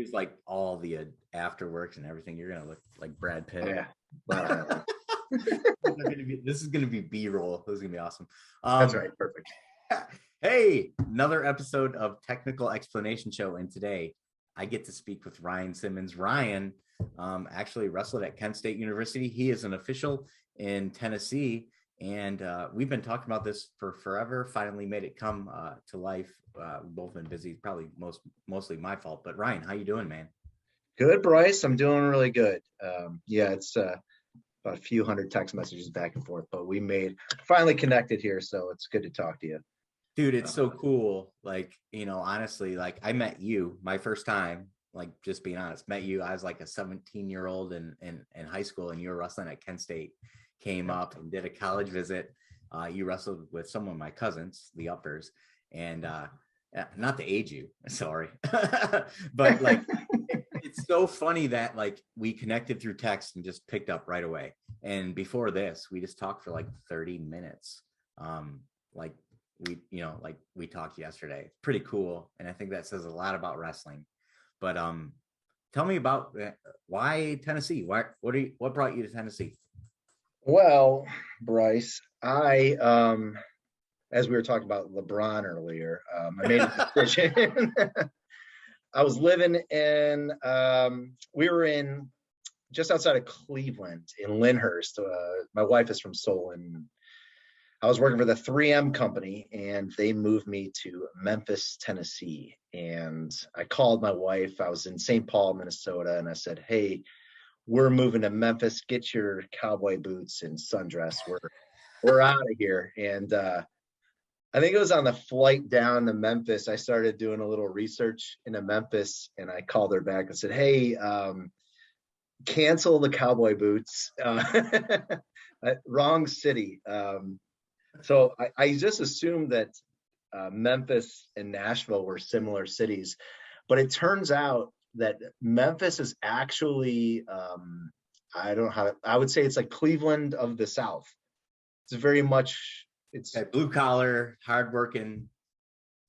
use like all the afterworks and everything. You're gonna look like Brad Pitt. Oh, yeah. Wow. This is gonna be B-roll. This is gonna be awesome. That's right. Perfect. Hey, another episode of Technical Explanation Show, and today I get to speak with Ryan Simmons. Ryan actually wrestled at Kent State University. He is an official in Tennessee, and we've been talking about this for forever. Finally made it come to life. We've both been busy, probably mostly my fault. But Ryan, how you doing, man? Good, Bryce. I'm doing really good. Yeah, it's about a few hundred text messages back and forth, but we finally connected here, so it's good to talk to you. Dude, it's so cool. Like, honestly, like I met you my first time, like just being honest, met you. I was like a 17-year-old in high school, and you were wrestling at Kent State. Came up and did a college visit. You wrestled with some of my cousins, the uppers, and not to age you, sorry. But like it's so funny that like we connected through text and just picked up right away. And before this, we just talked for like 30 minutes. Like we talked yesterday. Pretty cool. And I think that says a lot about wrestling. But tell me about why Tennessee? What brought you to Tennessee? Well, Bryce, as we were talking about LeBron earlier, I made a decision. I was living we were in just outside of Cleveland in Lyndhurst. My wife is from Solon. I was working for the 3M company, and they moved me to Memphis, Tennessee. And I called my wife. I was in St. Paul, Minnesota, and I said, "Hey, we're moving to Memphis. Get your cowboy boots and sundress. We're out of here." And I think it was on the flight down to Memphis. I started doing a little research into Memphis, and I called her back and said, "Hey, cancel the cowboy boots. Wrong city." So I just assumed that Memphis and Nashville were similar cities, but it turns out that Memphis is actually, I would say it's like Cleveland of the South. It's very much, it's blue collar, hardworking,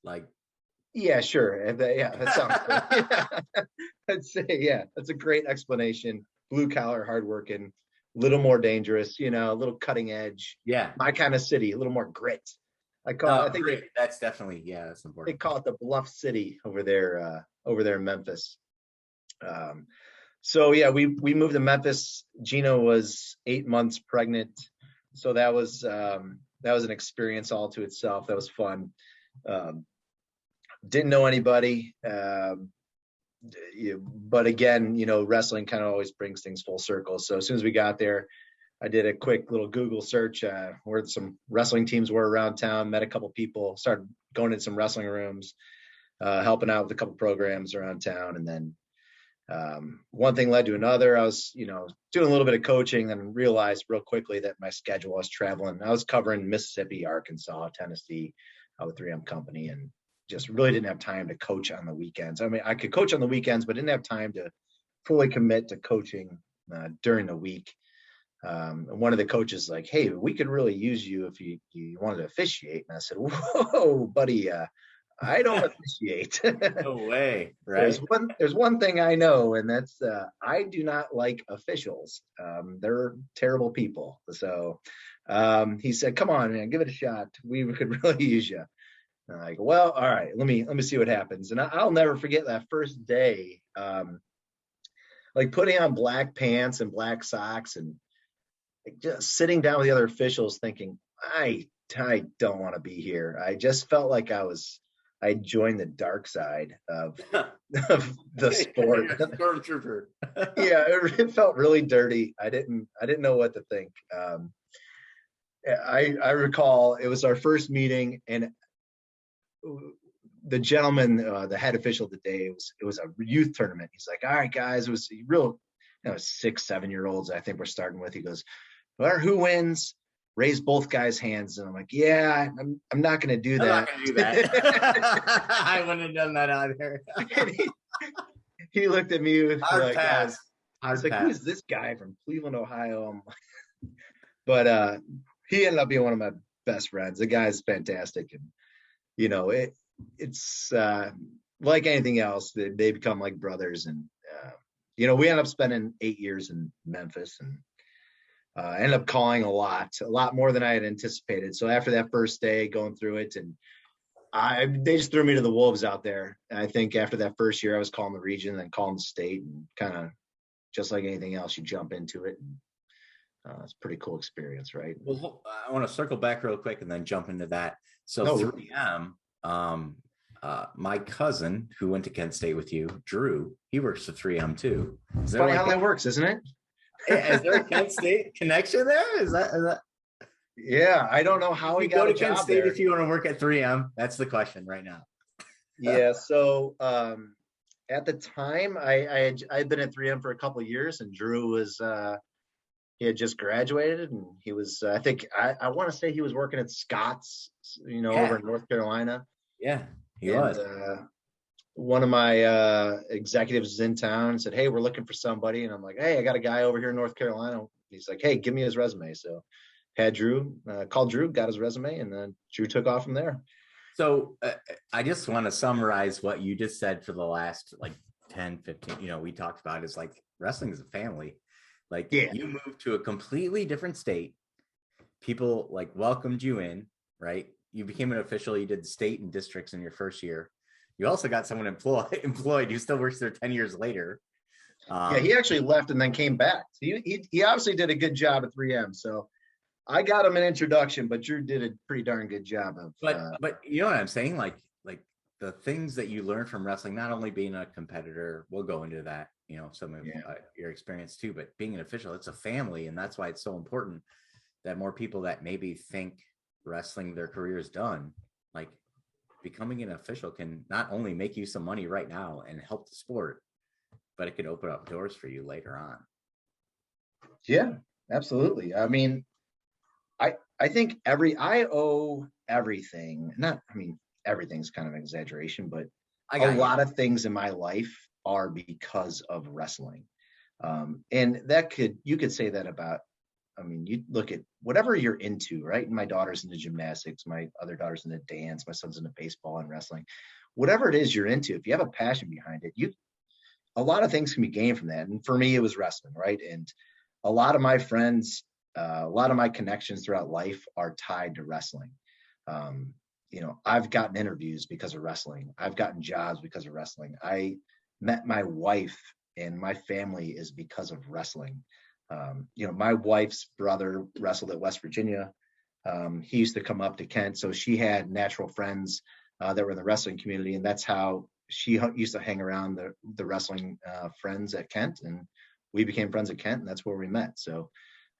like. Yeah, sure. Yeah, that sounds good. I'd say, yeah, that's a great explanation. Blue collar, hardworking, a little more dangerous, a little cutting edge. Yeah. My kind of city, a little more grit. I think that's definitely, that's important. They call it the Bluff City over there in Memphis. So yeah, we moved to Memphis. Gina was 8 months pregnant. So that was an experience all to itself. That was fun. Didn't know anybody. But again, wrestling kind of always brings things full circle. So as soon as we got there, I did a quick little Google search where some wrestling teams were around town, met a couple people, started going in some wrestling rooms, helping out with a couple programs around town. And then one thing led to another. I was, doing a little bit of coaching and realized real quickly that my schedule, I was traveling. I was covering Mississippi, Arkansas, Tennessee, with 3M company, and just really didn't have time to coach on the weekends. I mean, I could coach on the weekends, but didn't have time to fully commit to coaching during the week. And one of the coaches like, "Hey, we could really use you if you wanted to officiate." And I said, "Whoa, buddy, I don't officiate." No way, right? There's one thing I know, and that's I do not like officials. They're terrible people. So he said, "Come on, man, give it a shot. We could really use you." And I'm like, "Well, all right, let me see what happens." And I'll never forget that first day, like putting on black pants and black socks and just sitting down with the other officials thinking, I don't want to be here. I just felt like I joined the dark side of the sport. Stormtrooper. Yeah, it felt really dirty. I didn't know what to think. I recall it was our first meeting, and the gentleman, the head official of the day, it was a youth tournament. He's like, "All right, guys," it was real, 6, 7-year-olds I think we're starting with. He goes, "Well, who wins? Raise both guys' hands." And I'm like, "Yeah, I'm not going to do that." I'm not going to do that. I wouldn't have done that either. he looked at me with hard pass. I was like, "Who's this guy from Cleveland, Ohio?" But he ended up being one of my best friends. The guy's fantastic, and it's like anything else, they become like brothers. And, we ended up spending 8 years in Memphis, and I ended up calling a lot more than I had anticipated. So after that first day going through it, and they just threw me to the wolves out there. And I think after that first year, I was calling the region and then calling the state, and kind of just like anything else, you jump into it. And it's a pretty cool experience, right? Well, I want to circle back real quick and then jump into that. So No. 3M, my cousin who went to Kent State with you, Drew, he works for 3M too. It's funny how that works, isn't it? Is there a Kent State connection there? Is that? Yeah, I don't know how he got to a job Kent State there. If you want to work at 3M. That's the question right now. Yeah. So at the time, I'd been at 3M for a couple of years, and Drew was he had just graduated, and he was I think I want to say he was working at Scott's, over in North Carolina. Yeah, he was. One of my executives is in town and said, "Hey, we're looking for somebody," and I'm like, "Hey, I got a guy over here in North Carolina." He's like, "Hey, give me his resume." So had Drew, called Drew, got his resume, and then Drew took off from there. So I just want to summarize what you just said for the last 10, 15, we talked about is wrestling is a family. You moved to a completely different state. People welcomed you in, right? You became an official. You did state and districts in your first year. You also got someone employed who still works there 10 years later. He actually left and then came back. He obviously did a good job at 3M. So I got him an introduction, but Drew did a pretty darn good job of. But you know what I'm saying? Like the things that you learn from wrestling, not only being a competitor, we'll go into that, some of your experience too, but being an official, it's a family. And that's why it's so important that more people that maybe think wrestling, their career is done, becoming an official can not only make you some money right now and help the sport, but it could open up doors for you later on. Yeah, absolutely. I mean, I think I owe everything. Everything's kind of an exaggeration, but a lot of things in my life are because of wrestling. And you could say that about, you look at whatever you're into, right? My daughter's into gymnastics, my other daughter's into dance, my son's into baseball and wrestling. Whatever it is you're into, if you have a passion behind it, a lot of things can be gained from that. And for me, it was wrestling, right? And a lot of my friends, a lot of my connections throughout life are tied to wrestling. I've gotten interviews because of wrestling. I've gotten jobs because of wrestling. I met my wife and my family is because of wrestling. My wife's brother wrestled at West Virginia. He used to come up to Kent. So she had natural friends that were in the wrestling community. And that's how she used to hang around the wrestling friends at Kent. And we became friends at Kent, and that's where we met. So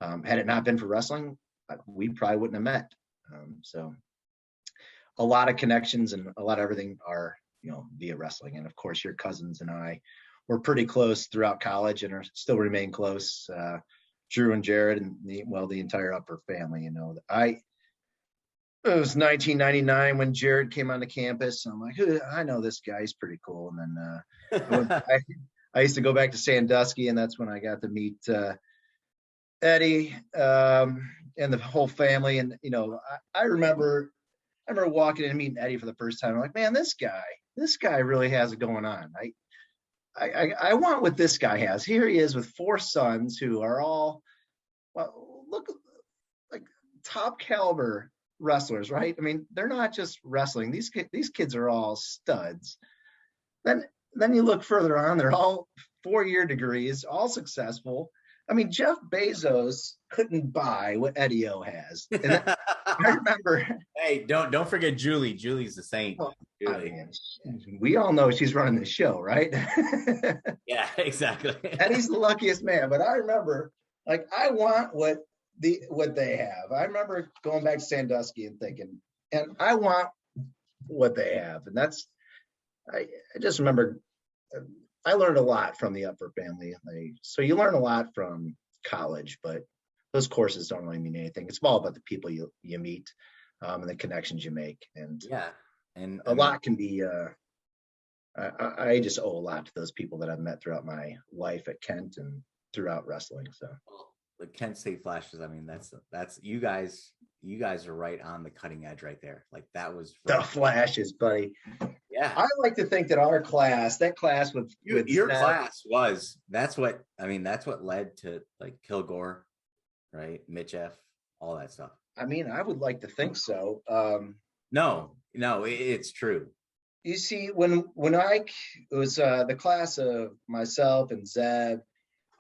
had it not been for wrestling, we probably wouldn't have met. So a lot of connections and a lot of everything are, via wrestling. And of course, your cousins and I were pretty close throughout college and still remain close. Drew and Jared and the entire Upper family. It was 1999 when Jared came onto campus. And I'm like, I know this guy. He's pretty cool. And then I used to go back to Sandusky, and that's when I got to meet Eddie and the whole family. And I remember walking in and meeting Eddie for the first time. I'm like, man, this guy really has it going on. I want what this guy has. Here he is with 4 sons who are all, look, like top caliber wrestlers, right? They're not just wrestling. These kids are all studs. Then you look further on, they're all 4-year degrees, all successful. Jeff Bezos couldn't buy what Eddie O has. And I remember. Hey, don't forget Julie. Julie's the saint. Julie. We all know she's running the show, right? Yeah, exactly. Eddie's the luckiest man. But I remember, I want what they have. I remember going back to Sandusky and thinking, and I want what they have. And I just remember. I learned a lot from the Upper family. So you learn a lot from college, but those courses don't really mean anything. It's all about the people you meet and the connections you make. And and a lot can be. I just owe a lot to those people that I've met throughout my life at Kent and throughout wrestling. So the Kent State Flashes. That's you guys. You guys are right on the cutting edge right there. That was the Flashes, buddy. Yeah. I like to think that our class, that class with Your Seth, class was, that's what led to like Kilgore, right? Mitch F, all that stuff. I mean, I would like to think so. No, it's true. You see, when it was the class of myself and Zeb,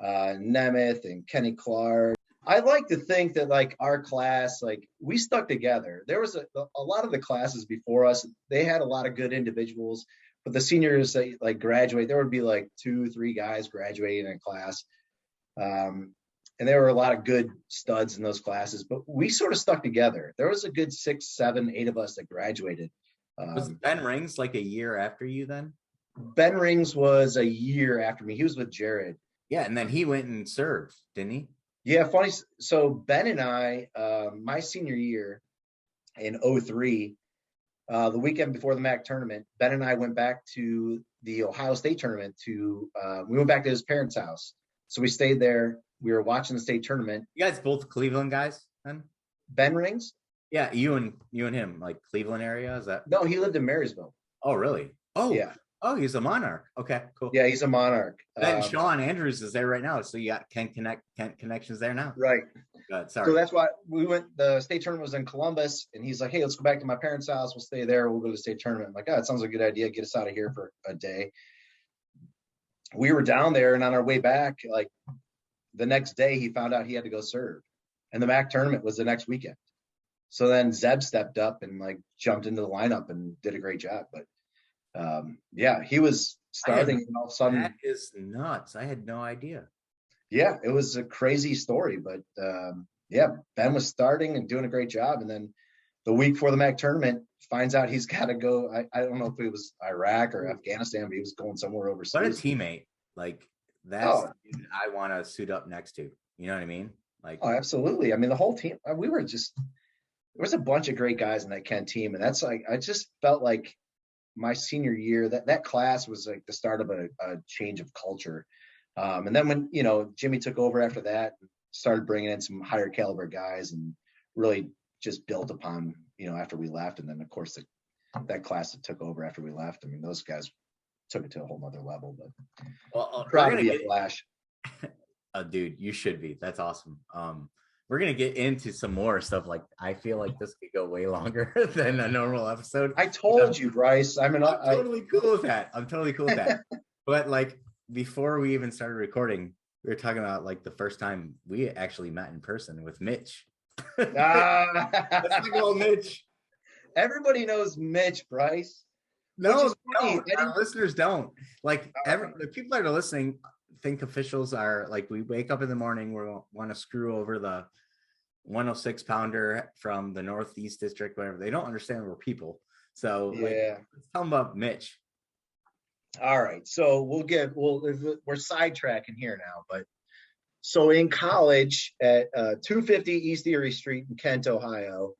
Nemeth and Kenny Clark. I like to think that like our class, like we stuck together. There was a lot of the classes before us, they had a lot of good individuals, but the seniors that like graduate, there would be like 2, 3 guys graduating in a class. And there were a lot of good studs in those classes, but we sort of stuck together. There was a good 6, 7, 8 of us that graduated. Was Ben Rings like a year after you then? Ben Rings was a year after me. He was with Jared. Yeah, and then he went and served, didn't he? Yeah, funny. So Ben and I, my senior year in 03, the weekend before the MAC tournament, Ben and I went back to the Ohio State tournament we went back to his parents' house. So we stayed there. We were watching the state tournament. You guys both Cleveland guys then? Ben Rings? Yeah, you and him, like Cleveland area, is that? No, he lived in Marysville. Oh, really? Oh, yeah. Oh, he's a Monarch. Okay, cool. Yeah, he's a Monarch. Then Sean Andrews is there right now, so you got Kent connections there now. Right. Good. Sorry. So that's why we went. The state tournament was in Columbus, and he's like, "Hey, let's go back to my parents' house. We'll stay there. We'll go to the state tournament." I'm like, "Oh, it sounds like a good idea. Get us out of here for a day." We were down there, and on our way back, like the next day, he found out he had to go serve, and the MAC tournament was the next weekend. So then Zeb stepped up and like jumped into the lineup and did a great job. But yeah, he was starting, and all of a sudden, that is nuts. I had no idea. Yeah, it was a crazy story, but yeah, Ben was starting and doing a great job, and then the week before the MAC tournament, finds out he's got to go. I don't know if it was Iraq or Afghanistan, but he was going somewhere overseas. What a teammate! Like that's the dude I want to suit up next to. You know what I mean? Like, oh, absolutely. I mean, the whole team. We were just there was a bunch of great guys in that Kent team, and that's like I just felt like my senior year that class was like the start of a change of culture. And then when Jimmy took over after that, started bringing in some higher caliber guys, and really just built upon after we left. And then of course that class that took over after we left. I mean, those guys took it to a whole nother level. But proud to be a Flash. Dude, you should be. That's awesome. We're gonna get into some more stuff. Like I feel like this could go way longer than a normal episode. I told you, Bryce. I'm totally cool with that. I'm totally cool with that. But like before we even started recording, we were talking about like the first time we actually met in person with Mitch. Let's talk about Mitch. Everybody knows Mitch, Bryce. No, our listeners don't. Like the people that are listening think officials are like, we wake up in the morning, we want to screw over the 106 pounder from the Northeast District, whatever. They don't understand we're people. So yeah, let's tell them about Mitch. All right, so we're sidetracking here now, but so in college at 250 East Erie Street in Kent, Ohio.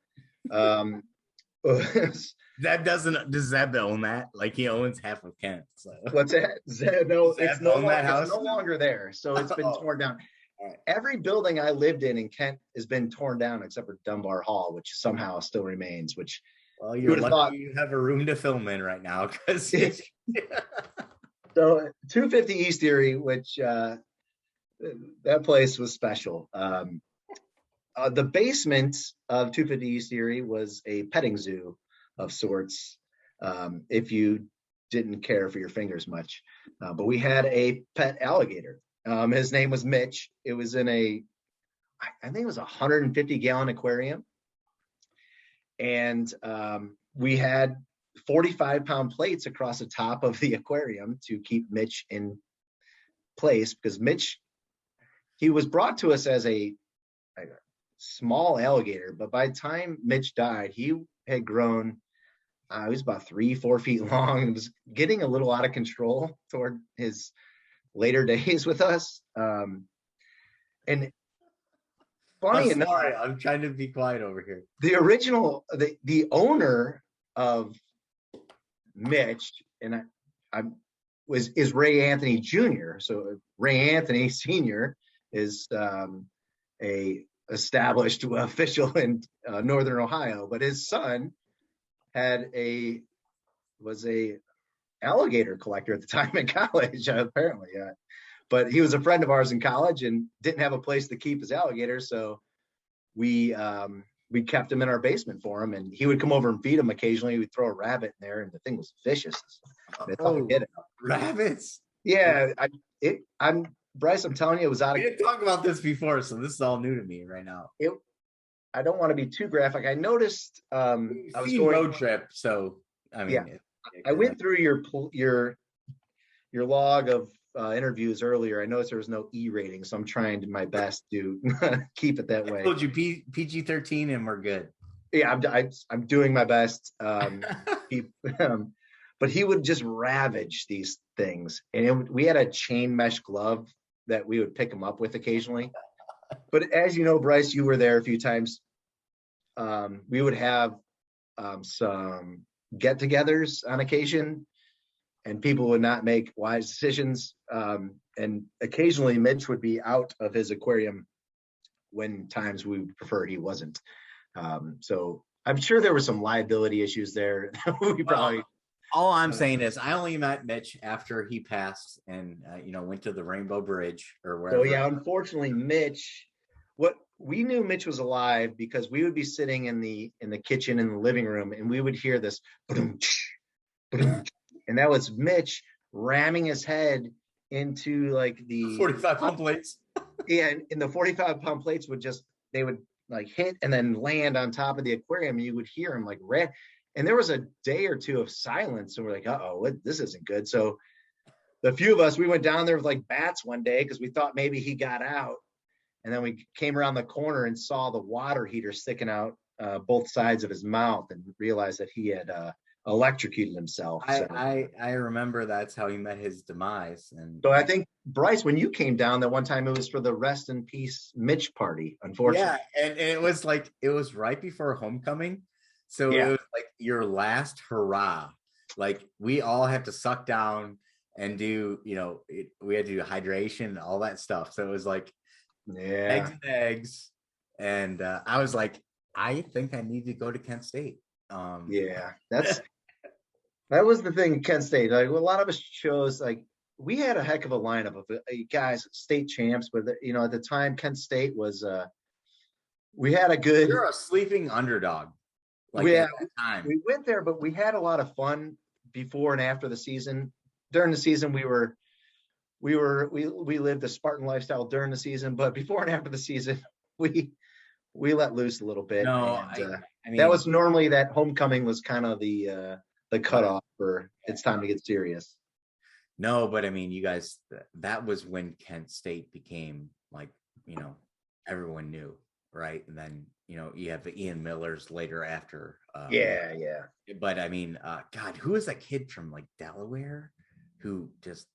Does Zeb own that? Like he owns half of Kent. So. What's that? No, it's no longer there. So it's been torn down. Right. Every building I lived in Kent has been torn down except for Dunbar Hall, which somehow still remains. Which well, you're lucky you have a room to film in right now because. So 250 East Erie, which that place was special. The basement of 250 East Erie was a petting zoo of sorts, if you didn't care for your fingers much. But we had a pet alligator. His name was Mitch. It was in I think it was a 150-gallon aquarium. And we had 45-pound plates across the top of the aquarium to keep Mitch in place, because Mitch, he was brought to us as a small alligator, but by the time Mitch died, he had grown. He was about 3-4 feet long and was getting a little out of control toward his later days with us. And funny enough, sorry, I'm trying to be quiet over here. The original, the owner of Mitch and is Ray Anthony Jr. So Ray Anthony Sr. is a established official in Northern Ohio, but his son was a alligator collector at the time in college, apparently. But he was a friend of ours in college and didn't have a place to keep his alligators, so we kept him in our basement for him, and he would come over and feed him occasionally. We'd throw a rabbit in there, and the thing was vicious. Rabbits. Yeah, I'm Bryce. I'm telling you, it was out of. We didn't talk about this before, so this is all new to me right now. I don't want to be too graphic. I noticed. I was going road trip, so I mean, yeah. I went through your log of interviews earlier. I noticed there was no E rating, so I'm trying my best to keep it that way. I told you PG-13, and we're good. Yeah, I'm doing my best. But he would just ravage these things, and we had a chain mesh glove that we would pick him up with occasionally. But as you know, Bryce, you were there a few times. We would have some get-togethers on occasion, and people would not make wise decisions. And occasionally Mitch would be out of his aquarium when times we would prefer he wasn't. So I'm sure there were some liability issues there. We probably. All I'm saying is I only met Mitch after he passed and, went to the Rainbow Bridge or wherever. So yeah, unfortunately, Mitch, we knew Mitch was alive because we would be sitting in the kitchen in the living room, and we would hear this, and that was Mitch ramming his head into like the 45 pound plates. Yeah, and the 45 pound plates would like hit and then land on top of the aquarium, and you would hear him like red. And there was a day or two of silence, and we're like, this isn't good. So the few of us, we went down there with like bats one day because we thought maybe he got out. And then we came around the corner and saw the water heater sticking out both sides of his mouth, and realized that he had electrocuted himself. I remember that's how he met his demise. And so I think, Bryce, when you came down that one time, it was for the rest in peace Mitch party, unfortunately. Yeah, and it was right before homecoming. So It was like your last hurrah. Like we all have to suck down and do, we had to do hydration and all that stuff. So it was like eggs. And I was like, I think I need to go to Kent State. That was the thing at Kent State. Like a lot of us chose, like we had a heck of a lineup of guys, state champs, but at the time Kent State was we had a good. You're a sleeping underdog. We went there, but we had a lot of fun before and after the season. During the season, we lived a Spartan lifestyle during the season, but before and after the season, we let loose a little bit. No, and, I mean, that was normally that homecoming was kind of the cutoff for it's time to get serious. No, but I mean, you guys, that was when Kent State became like, everyone knew, right? And then, you have the Ian Millers later after. Yeah. But I mean, God, who is that kid from like Delaware who just,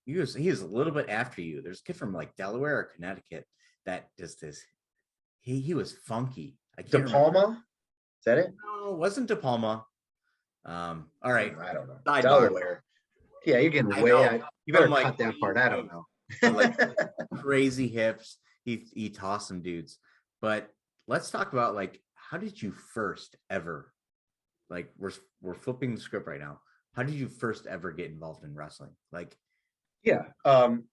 he was a little bit after you. There's a kid from like Delaware or Connecticut that just this, he was funky. I can't DePalma? remember. Is that it? No, it wasn't DePalma. All right. I don't know. Sidebar. Delaware. Yeah, you're getting way out. You better cut that part. I don't know. Like crazy hips. He tossed some dudes. But let's talk about like, how did you first ever, like we're flipping the script right now. How did you first ever get involved in wrestling? Like, yeah.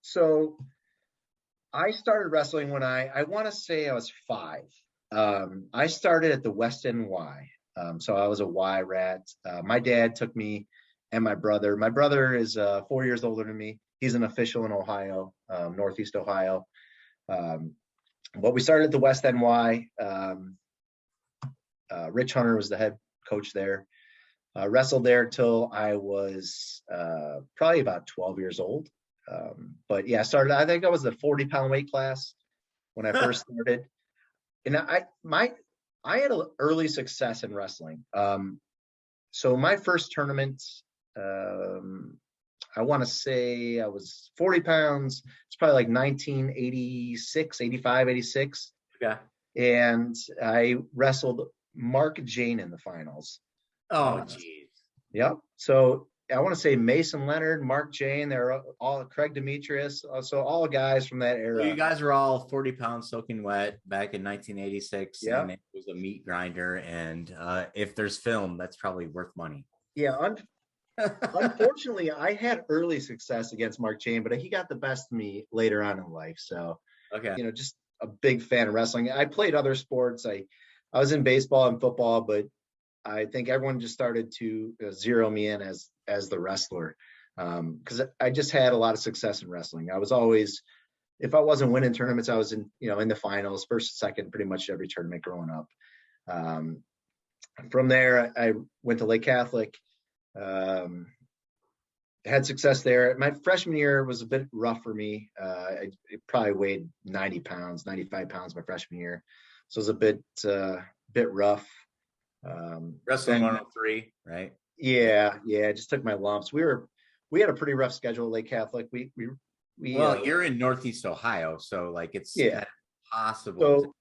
So I started wrestling when I want to say I was 5. I started at the West End Y. So I was a Y rat. My dad took me and my brother. My brother is 4 years older than me. He's an official in Ohio, Northeast Ohio. But we started at the West End Y. Rich Hunter was the head coach there. Wrestled there till I was probably about 12 years old. But yeah, I think I was the 40-pound weight class when I first started. And I had an early success in wrestling. So my first tournament, I want to say I was 40 pounds. It's probably like 1986, 85, 86. Yeah. And I wrestled Mark Jane in the finals. Oh, geez. Yep. So I want to say Mason Leonard, Mark Jane, they're all Craig Demetrius. So all guys from that era. So you guys were all 40 pounds soaking wet back in 1986. Yeah. And it was a meat grinder. And if there's film, that's probably worth money. Yeah. Unfortunately, I had early success against Mark Chain, but he got the best of me later on in life. So, Okay. just a big fan of wrestling. I played other sports. I was in baseball and football, but I think everyone just started to zero me in as the wrestler, because I just had a lot of success in wrestling. I was always, if I wasn't winning tournaments, I was in the finals, first, second, pretty much every tournament growing up. From there, I went to Lake Catholic. Had success there. My freshman year was a bit rough for me. I probably weighed 90 pounds, 95 pounds my freshman year. So it was a bit rough. Wrestling 103, right? Yeah. I just took my lumps. We had a pretty rough schedule at Lake Catholic. Well, you're in Northeast Ohio, so like it's kind of possible so to have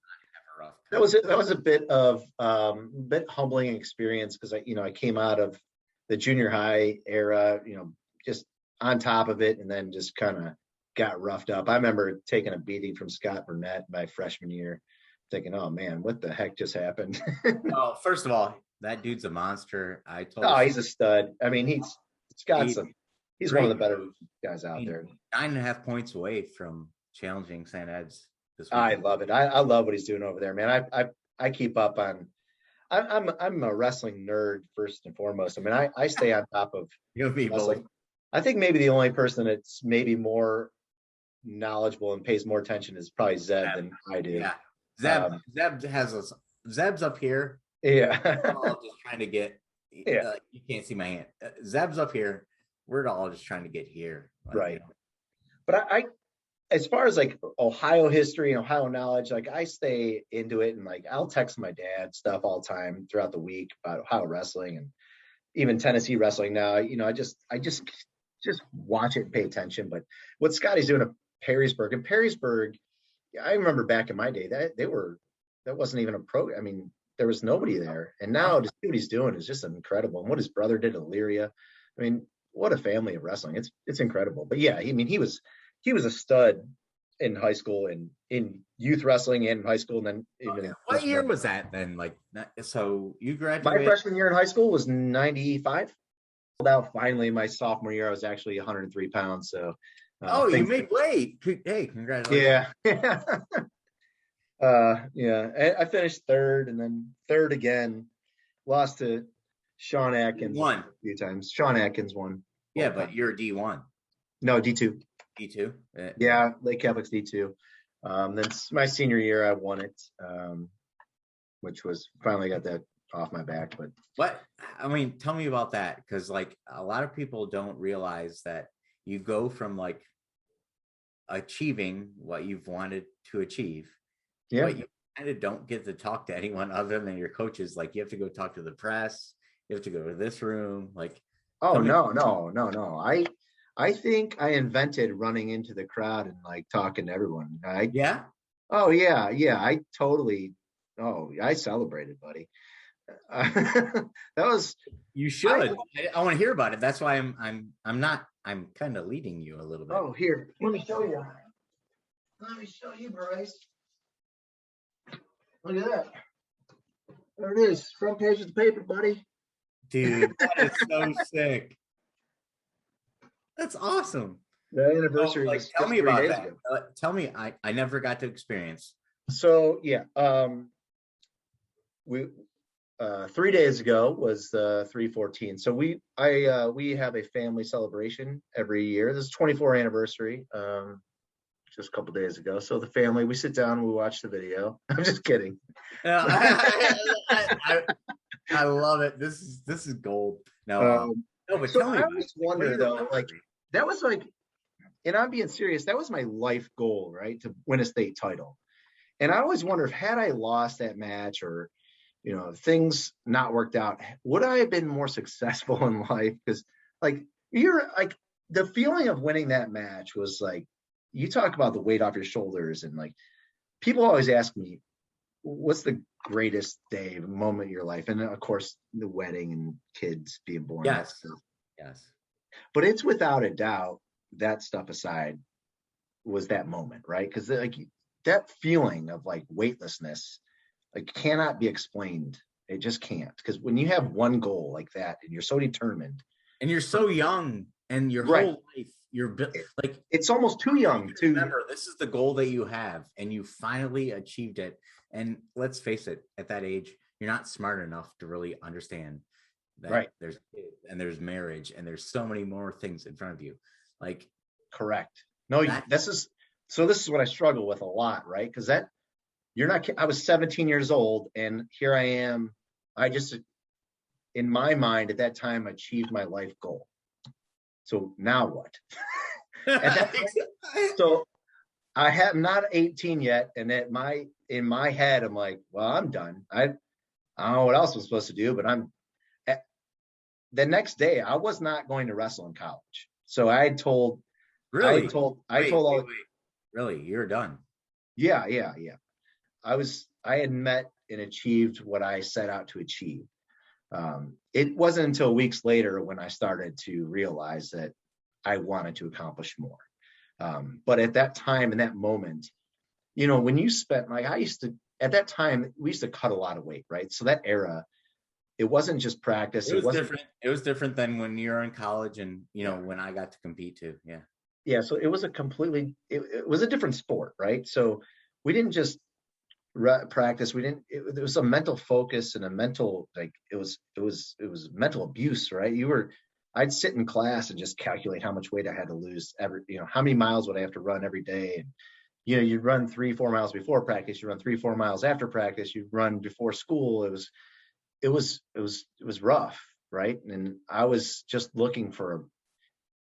a rough time. that was a bit of bit humbling experience, because I came out of the junior high era, just on top of it, and then just kind of got roughed up. I remember taking a beating from Scott Burnett my freshman year, thinking, oh man, what the heck just happened? Oh, first of all, that dude's a monster. He's a stud. I mean, he's one of the better guys out there. 9.5 points away from challenging St. Ed's this week. I love it. I love what he's doing over there, man. I keep up on. I'm a wrestling nerd first and foremost. I mean, I stay on top of wrestling. I think maybe the only person that's maybe more knowledgeable and pays more attention is probably Zeb than I do. Yeah, Zeb has us. Zeb's up here. Yeah, we're all just trying to get. Yeah, you can't see my hand. Zeb's up here. We're all just trying to get here, right? But I, as far as like Ohio history and Ohio knowledge, like I stay into it, and like I'll text my dad stuff all the time throughout the week about Ohio wrestling and even Tennessee wrestling now. I just watch it and pay attention. But what Scotty's doing at Perrysburg, I remember back in my day that wasn't even a pro. I mean, there was nobody there, and now to see what he's doing is just incredible. And what his brother did at Elyria, I mean, what a family of wrestling. It's incredible. But yeah, I mean, he was a stud in high school and in youth wrestling and in high school. And then even what year was that then? Like, so you graduated? My freshman year in high school was 95. Out finally my sophomore year, I was actually 103 pounds. So you made weight. Hey, congratulations. Yeah. I finished third, and then third again. Lost to Sean Atkins a few times. Sean Atkins won. Yeah, but you're D1. No, D2. D2? Yeah, Lake Catholic's D2. Then my senior year, I won it, which was finally got that off my back. But tell me about that, because like a lot of people don't realize that you go from like achieving what you've wanted to achieve. Yeah. But you kind of don't get to talk to anyone other than your coaches. Like you have to go talk to the press. You have to go to this room. Like, no. I think I invented running into the crowd and like talking to everyone. Yeah. Oh yeah. I totally. Oh, I celebrated, buddy. That was. You should. I want to hear about it. That's why I'm kind of leading you a little bit. Oh, here. Let me show you. Bryce. Look at that. There it is. Front page of the paper, buddy. Dude, that is so sick. That's awesome. The anniversary. Tell me about that. Tell me, I never got to experience. So yeah, we 3 days ago was 3/14. So we have a family celebration every year. This is 24th anniversary. Just a couple days ago. So the family, we sit down and we watch the video. I'm just kidding. I love it. This is gold. No, but so tell me. I always wonder though, like that was like, and I'm being serious, that was my life goal, right? To win a state title. And I always wonder if had I lost that match or, things not worked out, would I have been more successful in life? Because like you're like the feeling of winning that match was like, you talk about the weight off your shoulders, and like people always ask me, what's the greatest moment of your life? And of course, the wedding and kids being born. Yes. But it's without a doubt, that stuff aside, was that moment, right? Because like that feeling of like weightlessness, like cannot be explained. It just can't. Because when you have one goal like that and you're so determined, And you're so young, and your Right. whole life, you're like, It's almost too young to remember, this is the goal that you have, and you finally achieved it. And let's face it, at that age, you're not smart enough to really understand that right. there's kids and there's marriage and there's so many more things in front of you. Like, Correct. No, that. this is what I struggle with a lot, right? Because I was 17 years old, and here I am. I just, in my mind at that time, achieved my life goal. So now what? At that point, so I have not 18 yet, and in my head, I'm like, well, I'm done. I don't know what else I'm supposed to do, but the next day I was not going to wrestle in college. So Really? I told all, Wait. Really, you're done. yeah. I had met and achieved what I set out to achieve. It wasn't until weeks later when I started to realize that I wanted to accomplish more. But at that time, in that moment, when you spent, like at that time, we used to cut a lot of weight, right? So that era, it wasn't just practice. It was different. It was different than when you're in college, and when I got to compete too. Yeah. Yeah. So it was it was a different sport, right? So we didn't just practice. There was a mental focus and a mental, like, it was mental abuse, right? I'd sit in class and just calculate how much weight I had to lose how many miles would I have to run every day. And, you'd run 3-4 miles before practice, you run 3-4 miles after practice, you'd run before school. It was rough. Right. And I was just looking for,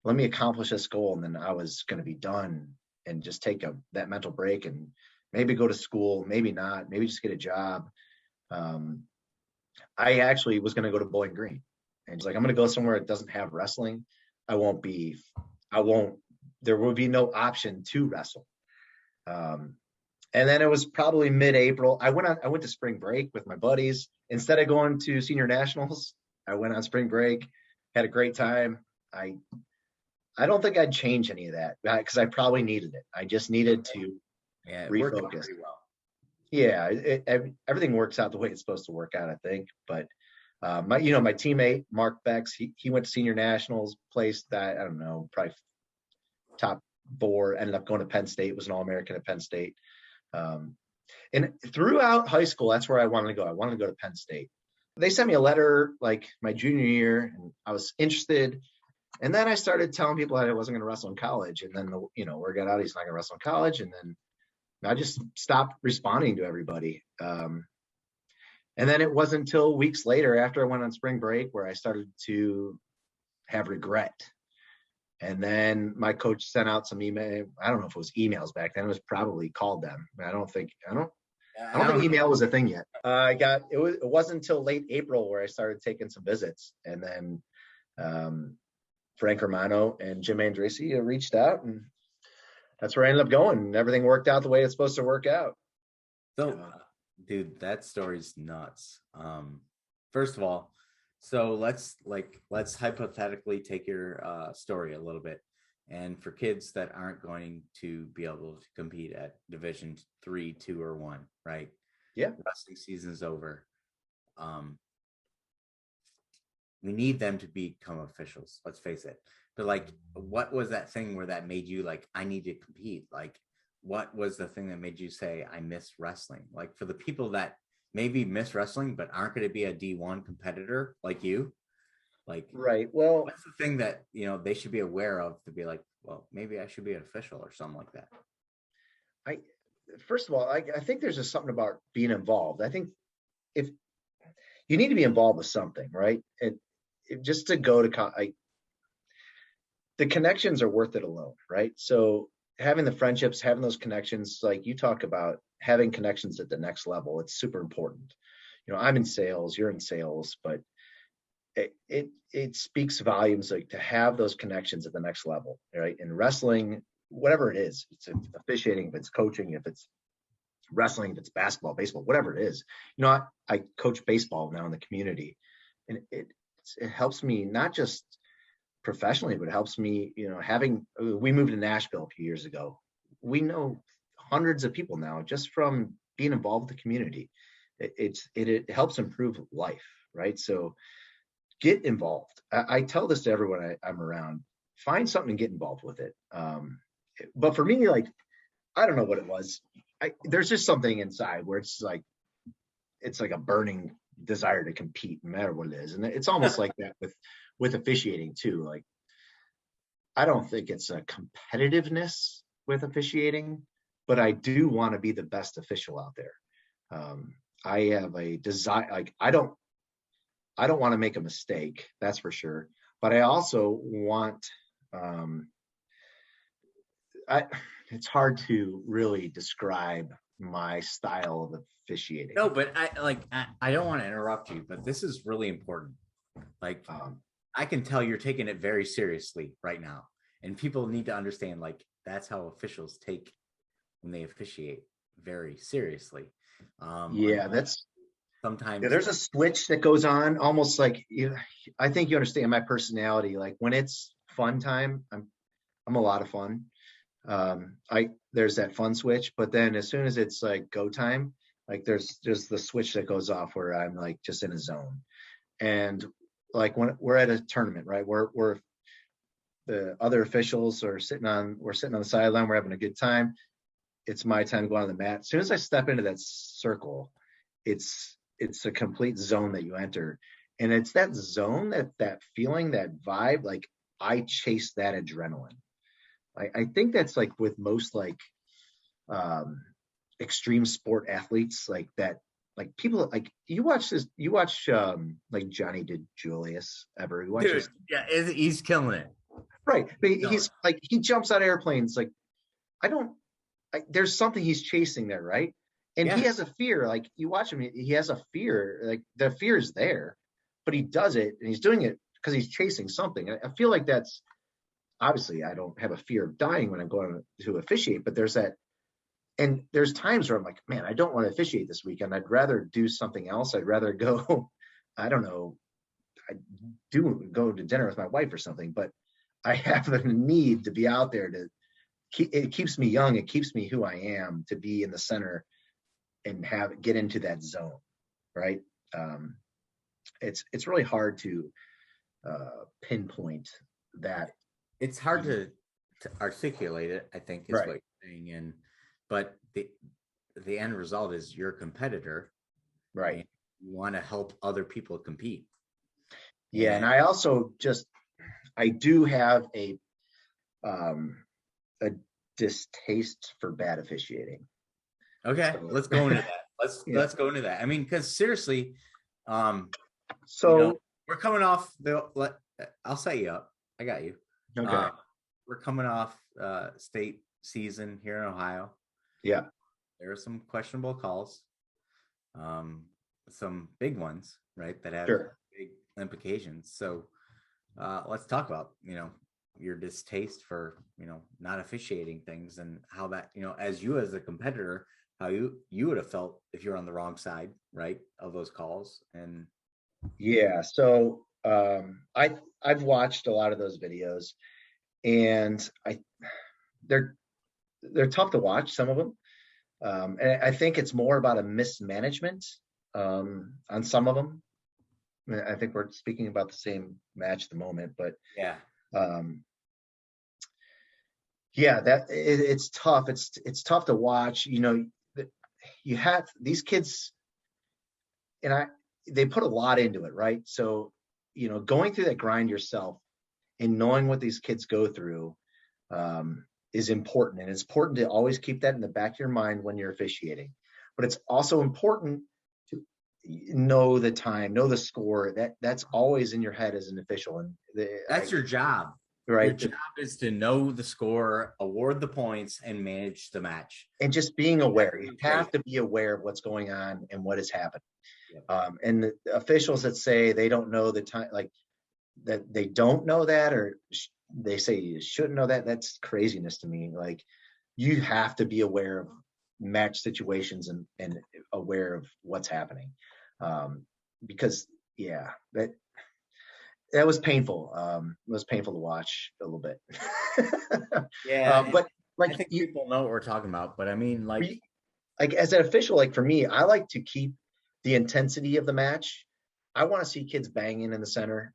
let me accomplish this goal. And then I was going to be done and just take that mental break and maybe go to school, maybe not, maybe just get a job. I actually was going to go to Bowling Green, and it's like, I'm going to go somewhere that doesn't have wrestling. There will be no option to wrestle. And then it was probably mid-April. I went to spring break with my buddies. Instead of going to senior nationals, I went on spring break, had a great time. I don't think I'd change any of that because I probably needed it. I just needed to refocus. Well. Yeah, everything works out the way it's supposed to work out, I think. But my teammate Mark Becks, he went to senior nationals, placed that, I don't know, probably top 4. Ended up going to Penn State. Was an All-American at Penn State. And throughout high school, that's where I wanted to go. I wanted to go to Penn State. They sent me a letter like my junior year, and I was interested. And then I started telling people that I wasn't going to wrestle in college. And then word got out he's not going to wrestle in college. And then I just stopped responding to everybody. And then it wasn't until weeks later, after I went on spring break, where I started to have regret. And then my coach sent out some email. I don't know if it was emails back then. It was probably called them. I don't think email was a thing yet. It wasn't until late April where I started taking some visits. And then Frank Romano and Jim Andresi reached out, and that's where I ended up going. And everything worked out the way it's supposed to work out. So, dude, that story's nuts. First of all, so let's hypothetically take your story a little bit. And for kids that aren't going to be able to compete at Division 3, 2, or 1, right? Yeah. Wrestling season's over. We need them to become officials. Let's face it. But like, what was that thing where that made you like, I need to compete? Like, what was the thing that made you say, I miss wrestling? Like, for the people that maybe miss wrestling but aren't going to be a D1 competitor like you, like, right. Well, what's the thing that they should be aware of to be like, well, maybe I should be an official or something like that? First of all, I think there's just something about being involved. I think if you need to be involved with something, right? Just to go to the connections are worth it alone, right? So having the friendships, having those connections, like you talk about having connections at the next level, it's super important. I'm in sales, you're in sales, but it speaks volumes, like, to have those connections at the next level, right? In wrestling, whatever it is, it's officiating, if it's coaching, if it's wrestling, if it's basketball, baseball, whatever it is. I coach baseball now in the community, and it helps me not just professionally, but it helps me, we moved to Nashville a few years ago. We know hundreds of people now just from being involved with the community. It helps improve life, right? So get involved. I tell this to everyone I'm around. Find something and get involved with it. But for me, like, I don't know what it was. There's just something inside where it's like a burning desire to compete no matter what it is. And it's almost like that with officiating too. Like, I don't think it's a competitiveness with officiating, but I do want to be the best official out there. I have a desire, like, I don't want to make a mistake, that's for sure. But I also want, it's hard to really describe my style of officiating. No, but I don't want to interrupt you, but this is really important. Like, I can tell you're taking it very seriously right now, and people need to understand, like, that's how officials take when they officiate, very seriously. That's sometimes there's a switch that goes on, almost like, I think you understand my personality. Like, when it's fun time, I'm a lot of fun. There's that fun switch, but then as soon as it's like go time, like there's the switch that goes off where I'm like just in a zone. And like when we're at a tournament, right, we're the other officials are sitting on the sideline, we're having a good time. It's my time to go on the mat. As soon as I step into that circle, it's a complete zone that you enter. And it's that zone, that feeling, that vibe, like I chase that adrenaline. I think that's like with most like extreme sport athletes, like that, like people, like you watch like Johnny did Julius ever. You watch dude, he's killing it. Right. But he's like, he jumps out of airplanes. Like, there's something he's chasing there, right? And he has a fear. Like, you watch him, he has a fear. Like, the fear is there, but he does it, and he's doing it because he's chasing something. I feel like that's, obviously, I don't have a fear of dying when I'm going to officiate, but there's that. And there's times where I'm like, man, I don't want to officiate this weekend. I'd rather do something else. I'd rather go, I don't know, go to dinner with my wife or something, but I have a need to be out there it keeps me young. It keeps me who I am, to be in the center and get into that zone. Right. It's really hard to pinpoint that. It's hard to articulate it, I think, is right. What you're saying. But the end result is you're a competitor. Right. You want to help other people compete. Yeah. And I also I do have a distaste for bad officiating. Okay, so, let's go into that. Let's go into that. I mean, because seriously, we're coming off I'll set you up. I got you. Okay. We're coming off state season here in Ohio. Yeah. There are some questionable calls, some big ones, right, that have big implications. So let's talk about, your distaste for, not officiating things, and how that, as a competitor, how you would have felt if you're on the wrong side, right, of those calls. And yeah, so I've watched a lot of those videos, and they're tough to watch, some of them. And I think it's more about a mismanagement on some of them. I think we're speaking about the same match at the moment, but it's tough. It's tough to watch. You have these kids, and they put a lot into it, right? So, going through that grind yourself and knowing what these kids go through is important. And it's important to always keep that in the back of your mind when you're officiating. But it's also important to know the time, know the score. That's always in your head as an official. And that's your job. Right. Your job is to know the score, award the points, and manage the match. And just being aware. You have to be aware of what's going on and what is happening. Yep. And the officials that say they don't know the time, like that they don't know that, or they say you shouldn't know that, that's craziness to me. Like, you have to be aware of match situations and aware of what's happening. Because that was painful. It was painful to watch a little bit. But like, I think people know what we're talking about. But I mean, like as an official, like for me, I like to keep the intensity of the match I want to see kids banging in the center.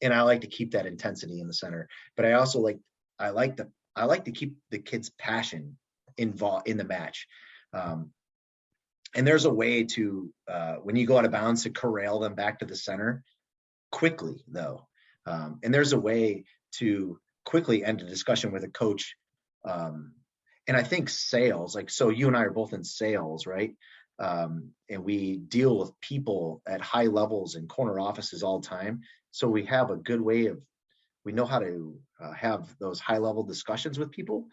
And I like to keep that intensity in the center, but I also I like to keep the kids' passion involved in the match. And there's a way to, when you go out of bounds, to corral them back to the center quickly, though. And there's a way to quickly end a discussion with a coach. And I think sales, so you and I are both in sales, right? And we deal with people at high levels in corner offices all the time. So we have a good way we know how to have those high level discussions with people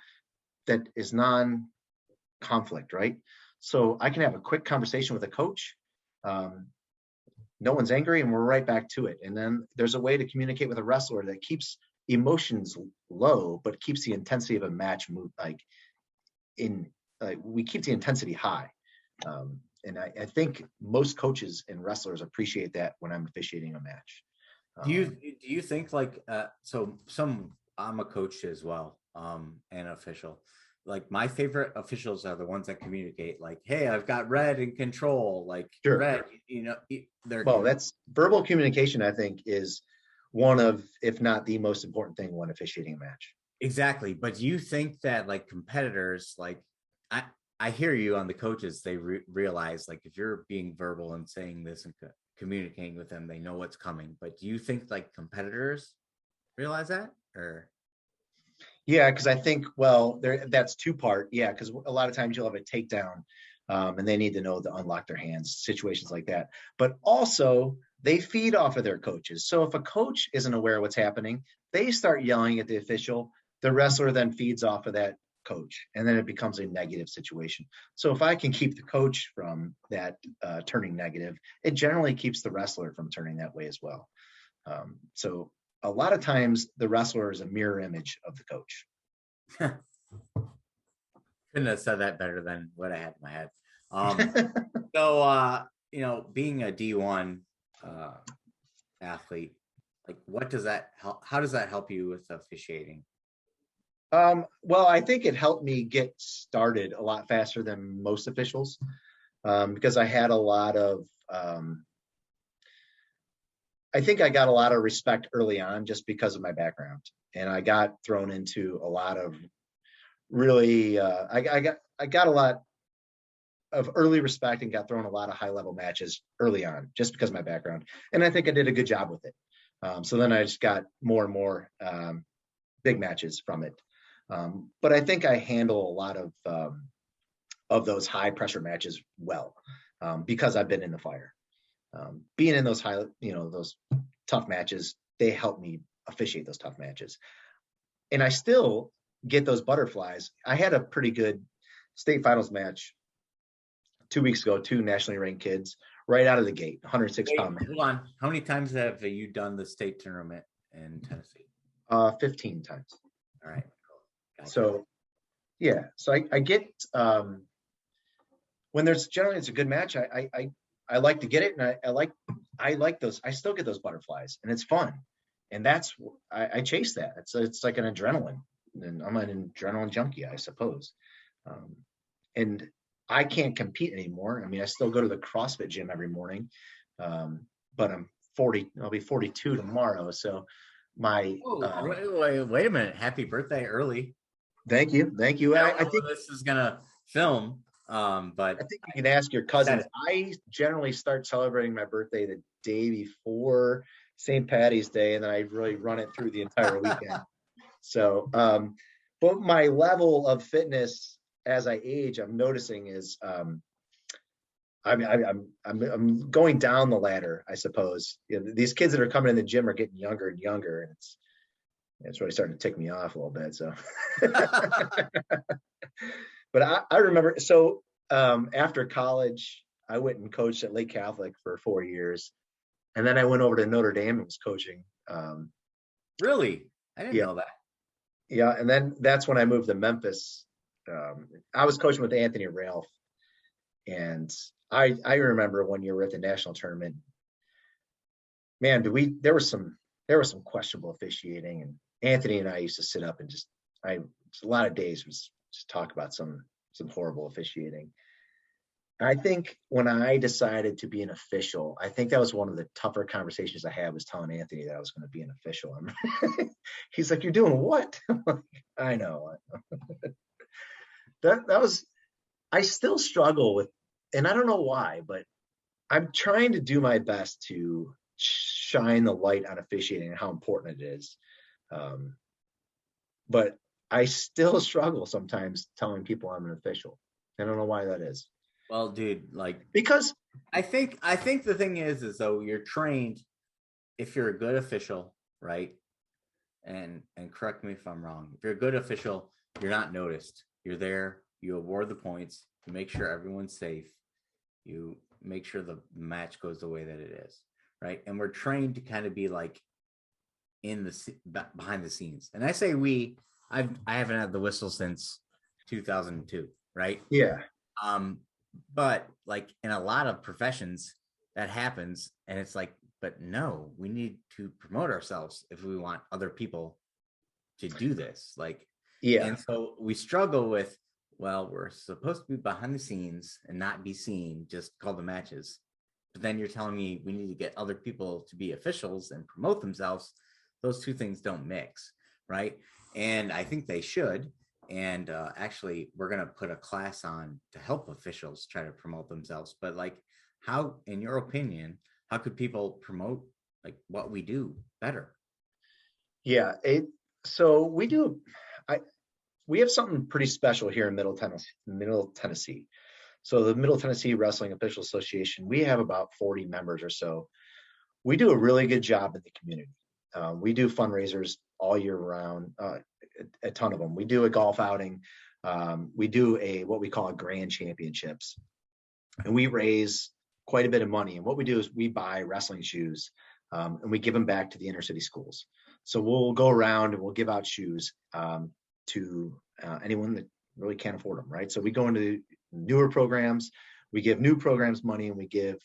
that is non-conflict, right? So I can have a quick conversation with a coach. No one's angry, and we're right back to it. And then there's a way to communicate with a wrestler that keeps emotions low, but keeps the intensity of a match we keep the intensity high. And I think most coaches and wrestlers appreciate that when I'm officiating a match. Do you think I'm a coach as well, and official. Like my favorite officials are the ones that communicate like, hey, I've got red in control, like sure. Red, that's verbal communication, I think, is one of, if not the most important thing when officiating a match. Exactly. But do you think that like competitors, like I hear you on the coaches, they realize like if you're being verbal and saying this and communicating with them, they know what's coming. But do you think like competitors realize that? Or yeah, because I think, that's two-part. Yeah, because a lot of times you'll have a takedown, and they need to know to unlock their hands, situations like that. But also, they feed off of their coaches. So if a coach isn't aware of what's happening, they start yelling at the official. The wrestler then feeds off of that coach, and then it becomes a negative situation. So if I can keep the coach from that turning negative, it generally keeps the wrestler from turning that way as well. So a lot of times the wrestler is a mirror image of the coach. Couldn't have said that better than what I had in my head. So being a D1 athlete, like what does that help? How does that help you with officiating? Well, I think it helped me get started a lot faster than most officials, because I had a lot of, I think I got a lot of respect early on just because of my background, and I got thrown into a lot of really, I got a lot of early respect and got thrown a lot of high level matches early on just because of my background, and I think I did a good job with it. So then I just got more and more big matches from it. But I think I handle a lot of those high pressure matches well, because I've been in the fire. Being in those those tough matches, they help me officiate those tough matches. And I still get those butterflies. I had a pretty good state finals match 2 weeks ago, 2 nationally ranked kids right out of the gate, 106-pound man. Hold on. How many times have you done the state tournament in Tennessee? 15 times. All right. Gotcha. So, yeah. So I get, when there's generally, it's a good match. I like to get it, and I like those. I still get those butterflies, and it's fun. And I chase that. It's like an adrenaline, and I'm an adrenaline junkie, I suppose. And I can't compete anymore. I mean, I still go to the CrossFit gym every morning, but I'm 40. I'll be 42 tomorrow. So wait a minute! Happy birthday early! Thank you. I think this is gonna film. But I think you can ask your cousins. I generally start celebrating my birthday the day before St. Patty's Day, and then I really run it through the entire weekend. So, but my level of fitness as I age, I'm noticing is, I'm going down the ladder, I suppose. These kids that are coming in the gym are getting younger and younger, and it's really starting to tick me off a little bit. So. But I remember, so after college, I went and coached at Lake Catholic for 4 years. And then I went over to Notre Dame and was coaching. Really? I didn't know that. Yeah. And then that's when I moved to Memphis. I was coaching with Anthony Ralph. And I remember when you were at the national tournament, man, there was some questionable officiating. And Anthony and I used to sit up and a lot of days was just talk about some horrible officiating. I think when I decided to be an official, I think that was one of the tougher conversations I had, was telling Anthony that I was going to be an official. He's like, "You're doing what?" I'm like, I know. That was, I still struggle with, and I don't know why, but I'm trying to do my best to shine the light on officiating and how important it is. Um, but I still struggle sometimes telling people I'm an official. I don't know why that is. Well, dude, like Because I think the thing is though you're trained, if you're a good official, right? And correct me if I'm wrong. If you're a good official, you're not noticed. You're there, you award the points, you make sure everyone's safe, you make sure the match goes the way that it is, right? And we're trained to kind of be like in the behind the scenes. And I say I haven't had the whistle since 2002, right? yeah, But like in a lot of professions, that happens, and it's like, but no, we need to promote ourselves if we want other people to do this. Like, yeah, and so we struggle with, well, we're supposed to be behind the scenes and not be seen, just call the matches. But then you're telling me we need to get other people to be officials and promote themselves. Those two things don't mix, right? And I think they should. And actually, we're going to put a class on to help officials try to promote themselves. But like, how, in your opinion, how could people promote like what we do better? yeah. So we do. I We have something pretty special here in Middle Tennessee. Middle Tennessee. So the Middle Tennessee Wrestling Official Association, we have about 40 members or so. We do a really good job in the community. We do fundraisers all year round, a ton of them. We do a golf outing. We do what we call a grand championships, and we raise quite a bit of money. And what we do is we buy wrestling shoes, and we give them back to the inner city schools. So we'll go around and we'll give out shoes to anyone that really can't afford them, right? So we go into newer programs, we give new programs money, and we give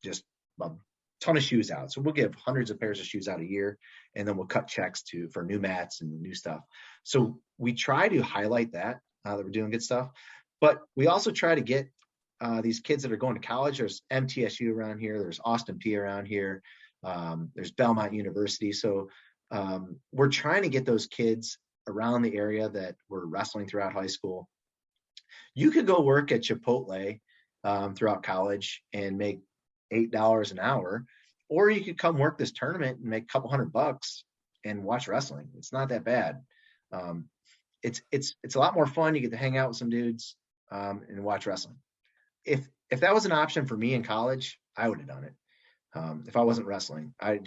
just a ton of shoes out. So we'll give hundreds of pairs of shoes out a year, and then we'll cut checks for new mats and new stuff. So we try to highlight that we're doing good stuff, but we also try to get these kids that are going to college. There's MTSU around here, there's Austin P around here, there's Belmont University. So we're trying to get those kids around the area that were wrestling throughout high school. You could go work at Chipotle throughout college and make $8 an hour, or you could come work this tournament and make a couple $100 and watch wrestling. It's not that bad. It's a lot more fun. You get to hang out with some dudes and watch wrestling. If that was an option for me in college, I would have done it. If I wasn't wrestling, I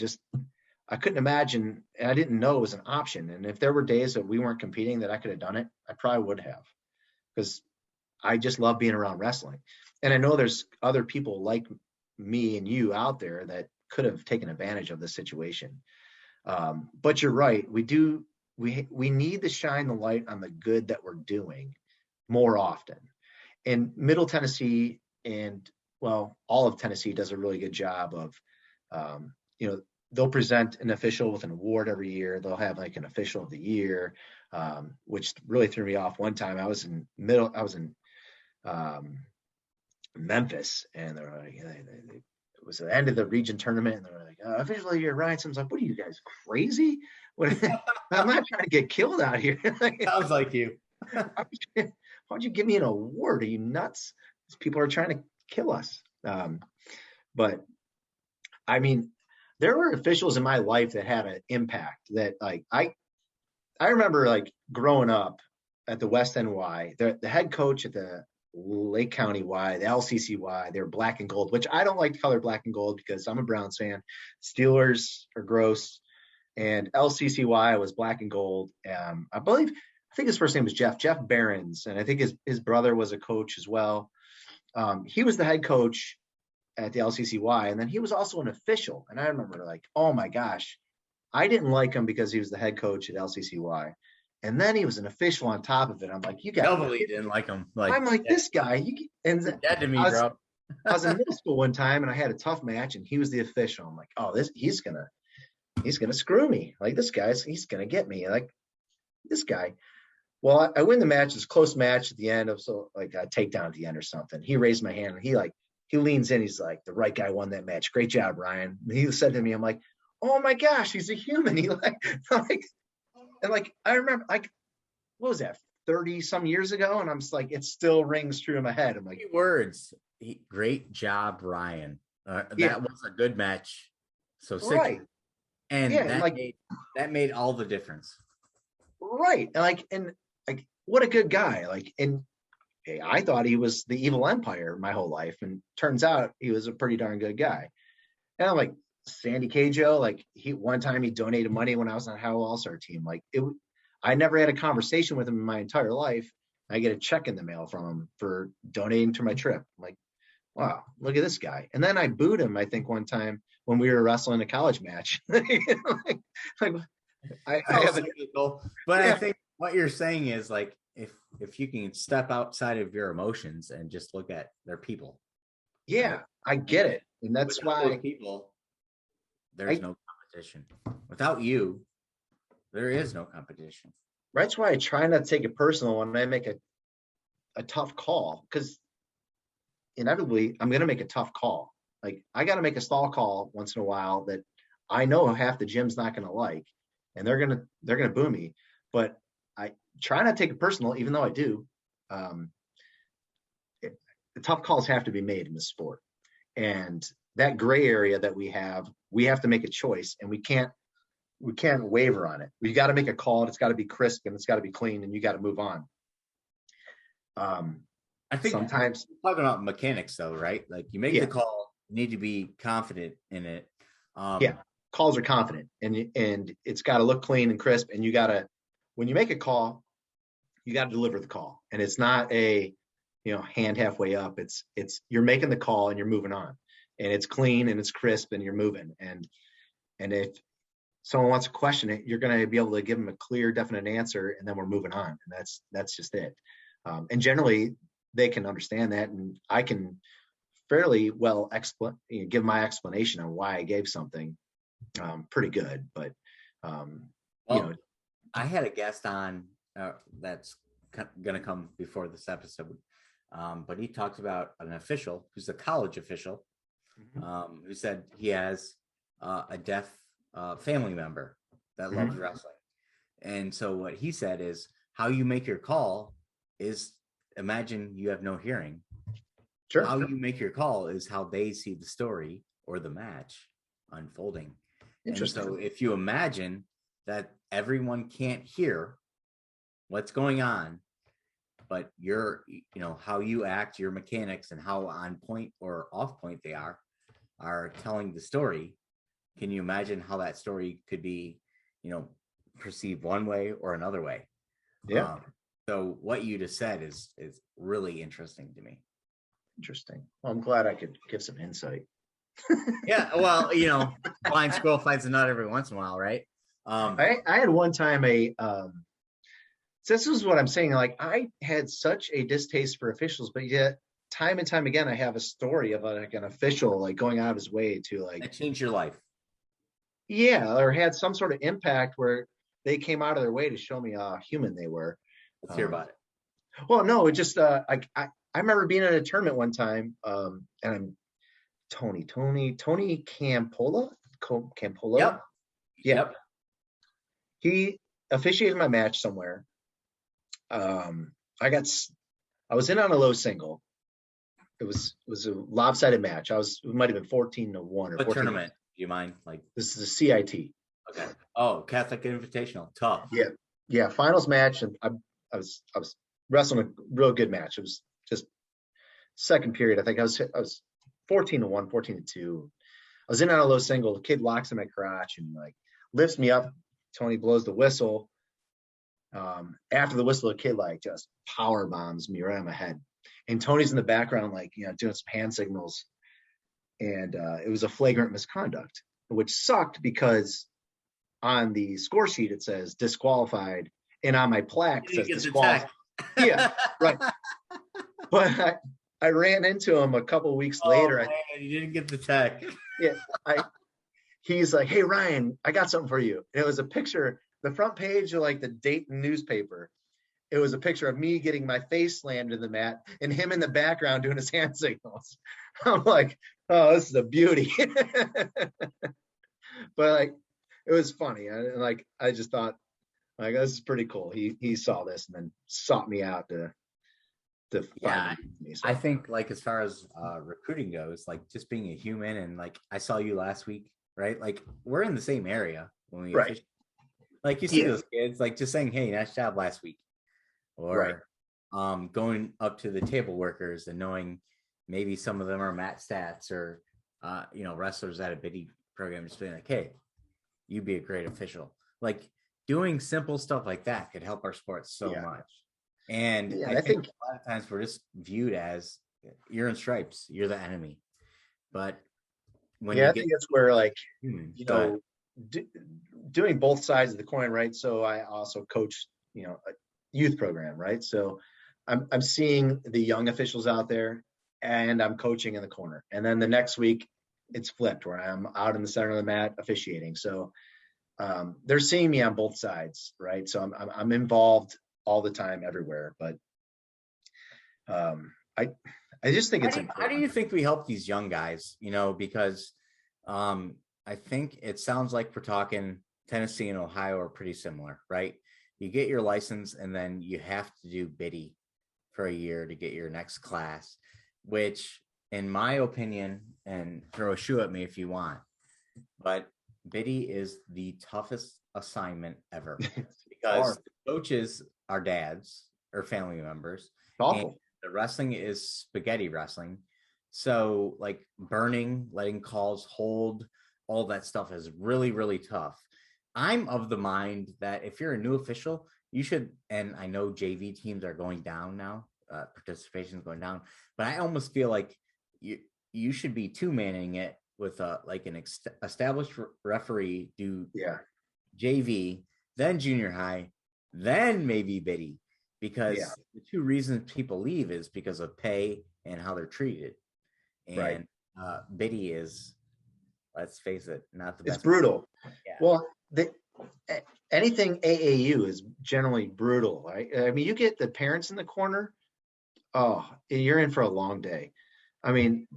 couldn't imagine, and I didn't know it was an option. And if there were days that we weren't competing that I could have done it, I probably would have, because I just love being around wrestling. And I know there's other people like me and you out there that could have taken advantage of this situation. But you're right. We need to shine the light on the good that we're doing more often. And Middle Tennessee and, well, all of Tennessee does a really good job of, they'll present an official with an award every year. They'll have like an official of the year, which really threw me off one time. I was in Memphis, and they were like, it was the end of the region tournament, and they were like, official of the year, Ryan Simmons. Like, what are you guys, crazy? I'm not trying to get killed out here. Sounds like you. Why'd you give me an award? Are you nuts? These people are trying to kill us. But I mean, there were officials in my life that had an impact that, like, I remember like growing up at the West End Y, the head coach at the Lake County Y, the LCCY, they were black and gold, which I don't like the color black and gold because I'm a Browns fan. Steelers are gross. And LCCY was black and gold. I think his first name was Jeff Barons. And I think his brother was a coach as well. He was the head coach at the LCCY. And then he was also an official. And I remember like, oh my gosh, I didn't like him because he was the head coach at LCCY. And then he was an official on top of it. I'm like, you guys Nobody didn't like him. Like, I'm like, this guy. Dead to me, bro. I was in middle school one time and I had a tough match and he was the official. I'm like, oh, he's gonna screw me. Like, this guy's, he's gonna get me. Like, this guy. Well, I win the match. It's a close match at the end of so like a takedown at the end or something. He raised my hand and he leans in. He's like, the right guy won that match. Great job, Ryan. And he said to me, I'm like, oh my gosh, he's a human. He I remember what was that, 30 some years ago? And I'm just like, it still rings true in my head. I'm like, 3 words. Great job, Ryan. That was a good match. So 6 right. and Yeah, that made all the difference. Right. And what a good guy. And I thought he was the evil empire my whole life. And turns out he was a pretty darn good guy. And I'm like, Sandy Cajo, one time he donated money when I was on Howell All-Star team. I never had a conversation with him in my entire life. I get a check in the mail from him for donating to my trip. I'm like, wow, look at this guy. And then I booed him, I think, one time when we were wrestling a college match. I haven't, but yeah. I think what you're saying is if you can step outside of your emotions and just look at their people. Yeah, right? I get it. And that's why people, there's no competition. Without you, there is no competition. That's why I try not to take it personal when I make a tough call, because inevitably I'm going to make a tough call. I got to make a stall call once in a while that I know half the gym's not going to like, and they're going to boo me. But I try not to take it personal, even though I do. The tough calls have to be made in the sport, and that gray area that we have to make a choice, and we can't waver on it. We got to make a call, and it's got to be crisp, and it's got to be clean, and you got to move on. I think sometimes talking about mechanics though, right? You make the call, you need to be confident in it. Calls are confident, and it's got to look clean and crisp, and you got to, when you make a call, you got to deliver the call, and it's not a hand halfway up. It's you're making the call and you're moving on, and it's clean and it's crisp and you're moving. And if someone wants to question it, you're going to be able to give them a clear, definite answer, and then we're moving on. And that's just it. And generally they can understand that, and I can fairly well give my explanation on why I gave something pretty good. But I had a guest on that's going to come before this episode, but he talks about an official who's a college official, who said he has a deaf family member that loves wrestling. And so what he said is, how you make your call is, imagine you have no hearing. Sure. How you make your call is how they see the story or the match unfolding. Interesting. And so if you imagine that everyone can't hear what's going on, but how you act, your mechanics, and how on point or off point they are telling the story. Can you imagine how that story could be, perceived one way or another way? Yeah. So what you just said is really interesting to me. Interesting. Well, I'm glad I could give some insight. Yeah. Well, blind squirrel finds a nut every once in a while, right? I had one time this is what I'm saying. I had such a distaste for officials, but yet time and time again, I have a story of an official going out of his way to that changed your life. Yeah, or had some sort of impact where they came out of their way to show me how human they were. Let's hear about it. Well, no, it just I remember being at a tournament one time, and I'm Tony Campola. Yep. Yeah. Yep. He officiated my match somewhere. I was in on a low single. It was a lopsided match. It might have been 14-1 or what 14. Tournament? Do you mind? This is a CIT. Okay. Oh, Catholic Invitational. Tough. Yeah. Finals match, and I was wrestling a real good match. It was just second period. I think I was 14-1, 14-2. I was in on a low single. The kid locks in my crotch and lifts me up. Tony blows the whistle. After the whistle, the kid just power bombs me right on my head. And Tony's in the background, doing some hand signals. And it was a flagrant misconduct, which sucked because on the score sheet it says disqualified, and on my plaque it says disqualified. Yeah, right. But I ran into him a couple of weeks later. Man, you didn't get the tech. Yeah, he's like, "Hey Ryan, I got something for you." And it was a picture, the front page of the Dayton newspaper, it was a picture of me getting my face slammed in the mat and him in the background doing his hand signals. I'm like, oh, this is a beauty. But like, it was funny. I just thought, like, this is pretty cool. He saw this and then sought me out to Yeah, find me. So. I think like as far as recruiting goes, like just being a human, and like I saw you last week, right? Like we're in the same area when we Right. like you see those kids, like just saying, "Hey, nice job last week," or going up to the table workers and knowing maybe some of them are Matt Stats or wrestlers at a biddy program, just being like, "Hey, you'd be a great official." Like doing simple stuff like that could help our sport so much. And I think a lot of times we're just viewed as you're in stripes, you're the enemy. But when I think it's where like doing both sides of the coin, right? So I also coach, a youth program, right? So I'm seeing the young officials out there, and I'm coaching in the corner. And then the next week, it's flipped where I'm out in the center of the mat officiating. So they're seeing me on both sides, right? So I'm involved all the time, everywhere. But I just think how do you think we help these young guys? Because I think it sounds like we're talking Tennessee and Ohio are pretty similar, right? You get your license and then you have to do biddy for a year to get your next class, which in my opinion, and throw a shoe at me if you want, but biddy is the toughest assignment ever because the coaches are dads or family members. And the wrestling is spaghetti wrestling. So like burning, letting calls hold, all that stuff is really, really tough. I'm of the mind that if you're a new official, you should, and I know JV teams are going down now, participation is going down, but I almost feel like you should be two-manning it with an established referee, do JV, then junior high, then maybe biddy, because the two reasons people leave is because of pay and how they're treated. And biddy is, let's face it, not the best. It's brutal. Yeah. Well, anything AAU is generally brutal, right? I mean, you get the parents in the corner, oh, you're in for a long day. I mean,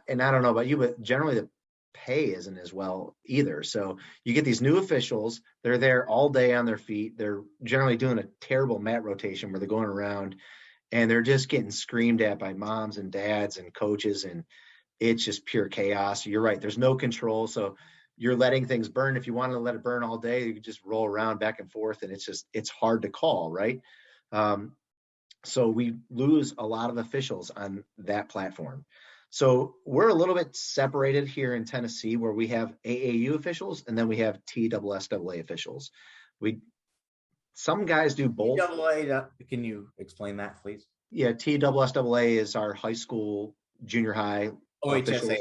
and I don't know about you, but generally the pay isn't as well either. So you get these new officials, they're there all day on their feet. They're generally doing a terrible mat rotation where they're going around and they're just getting screamed at by moms and dads and coaches, and it's just pure chaos. You're right. There's no control. So you're letting things burn. If you want to let it burn all day, you can just roll around back and forth, and it's hard to call, right? So we lose a lot of officials on that platform. So we're a little bit separated here in Tennessee, where we have AAU officials and then we have TSSAA officials. Some guys do both. Can you explain that, please? Yeah, TSSAA is our high school, junior high. OHSAA.